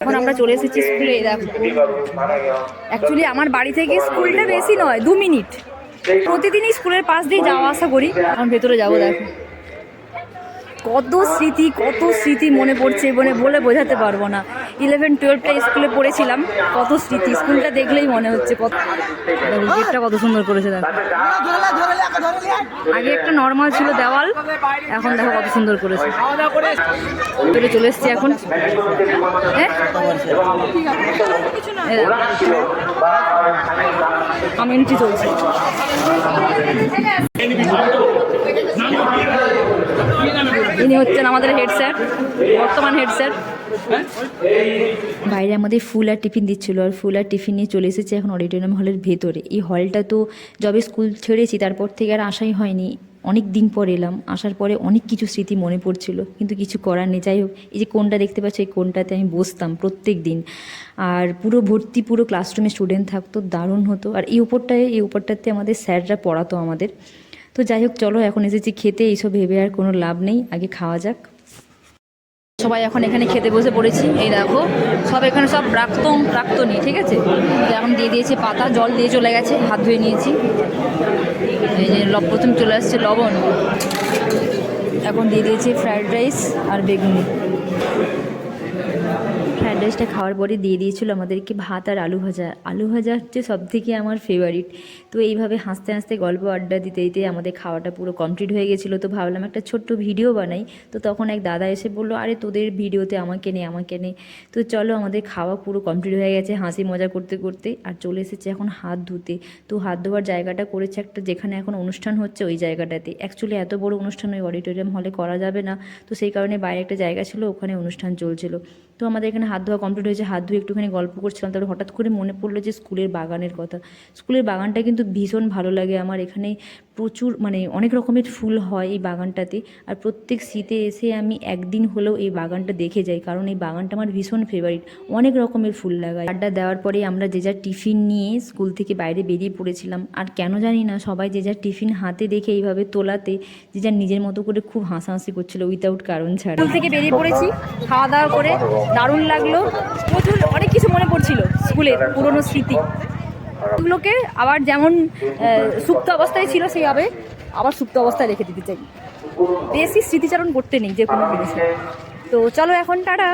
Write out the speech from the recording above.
এখন আমরা চলে এসেছি স্কুলে। দেখো অ্যাকচুয়ালি আমার বাড়ি থেকে স্কুলটা বেশি নয়, 2 মিনিট। প্রতিদিনই স্কুলের পাশ দিয়ে যাওয়া আসা করি। এখন ভেতরে যাবো। দেখো কত স্মৃতি মনে পড়ছে, মানে বলে বোঝাতে পারবো না। 11-12টা স্কুলে পড়েছিলাম, কত স্মৃতি। স্কুলটা দেখলেই মনে হচ্ছে কত। গেটটা কত সুন্দর করেছে দেখো। আগে একটা নর্মাল ছিল দেওয়াল, এখন দেখো কত সুন্দর করেছে। ভেতরে চলে এসছি এখন। কমিউনিটি চলছে। ইনি হচ্ছেন আমাদের হেড স্যার, বর্তমান হেড স্যার। বাইরে আমাদের ফুল আর টিফিন দিচ্ছিল, আর ফুল আর টিফিন নিয়ে চলে এসেছে এখন অডিটোরিয়াম হলের ভেতরে। এই হলটা তো যবে স্কুল ছেড়েছি তারপর থেকে আর আসাই হয়নি। অনেক দিন পর এলাম, আসার পরে অনেক কিছু স্মৃতি মনে পড়ছিল, কিন্তু কিছু করার নেই। যাই হোক, এই যে কোনটা দেখতে পাচ্ছ, এই কোনটাতে আমি বসতাম প্রত্যেক দিন। আর পুরো ভর্তি, পুরো ক্লাসরুমে স্টুডেন্ট থাকতো, দারুণ হতো। আর এই উপরটাতে আমাদের স্যাররা পড়াতো আমাদের। তো যাই হোক, চলো এখন এসেছি খেতে, এইসব ভেবে আর কোনো লাভ নেই, আগে খাওয়া যাক। সবাই এখন এখানে খেতে বসে পড়েছি। এই দেখো সব এখানে সব প্রাক্তনী, ঠিক আছে। তো এখন দিয়ে দিয়েছে পাতা, জল দিয়ে চলে গেছে, হাত ধুয়ে নিয়েছি। এই যে প্রথম চলে আসছে লবণ, এখন দিয়ে দিয়েছি ফ্রায়েড রাইস আর বেগুনি। ফ্রায়েড রাইসটা খাওয়ার পরে দিয়ে দিয়েছিল আমাদেরকে ভাত আর আলু ভাজা। আলু ভাজা হচ্ছে সবথেকে আমার ফেভারিট। তো এইভাবে হাসতে হাসতে গল্প আড্ডা দিতে দিতে আমাদের খাওয়াটা পুরো কমপ্লিট হয়ে গেছিলো। তো ভাবলাম একটা ছোট্ট ভিডিও বানাই। তো তখন এক দাদা এসে বললো, আরে তোদের ভিডিওতে আমাকে নে। তো চলো, আমাদের খাওয়া পুরো কমপ্লিট হয়ে গেছে হাসি মজা করতে করতে। আর চলে এসেছে এখন হাত ধুতে। তো হাত ধোয়ার জায়গাটা করেছে একটা, যেখানে এখন অনুষ্ঠান হচ্ছে ওই জায়গাটাতে। অ্যাকচুয়ালি এত বড় অনুষ্ঠান ওই অডিটোরিয়াম হলে করা যাবে না, তো সেই কারণে বাইরে একটা জায়গা ছিল, ওখানে অনুষ্ঠান চলছিল। তো আমাদের এখানে হাত ধোয়া কমপ্লিট হয়েছে, হাত ধুয়ে একটুখানি গল্প করছিলাম। তারপরে হঠাৎ করে মনে পড়লো যে স্কুলের বাগানের কথা। স্কুলের বাগানটা কিন্তু ভীষণ ভালো লাগে আমার। এখানে প্রচুর মানে অনেক রকমের ফুল হয় এই বাগানটাতে। আর প্রত্যেক শীতে এসে আমি একদিন হলেও এই বাগানটা দেখে যাই, কারণ এই বাগানটা আমার ভীষণ ফেভারিট। অনেক রকমের ফুল লাগাই। আড্ডা দেওয়ার পরে আমরা যে যার টিফিন নিয়ে স্কুল থেকে বাইরে বেরিয়ে পড়েছিলাম। আর কেন জানি না, সবাই যে যার টিফিন হাতে দেখে এইভাবে তোলাতে যে যার নিজের মতো করে খুব হাসাহাসি করছিল, উইথাউট কারণ ছাড়া। স্কুল থেকে বেরিয়ে পড়েছি, খাওয়া দাওয়া করে দারুণ লাগলো। প্রচুর অনেক কিছু মনে পড়ছিল স্কুলের পুরনো স্মৃতি। এগুলোকে আবার যেমন সুপ্ত অবস্থায় ছিল সেইভাবে আবার সুপ্ত অবস্থায় রেখে দিতে চাই। বেশি স্মৃতিচারণ করতে নেই যে কোনো জিনিসে। তো চলো এখন টাটা।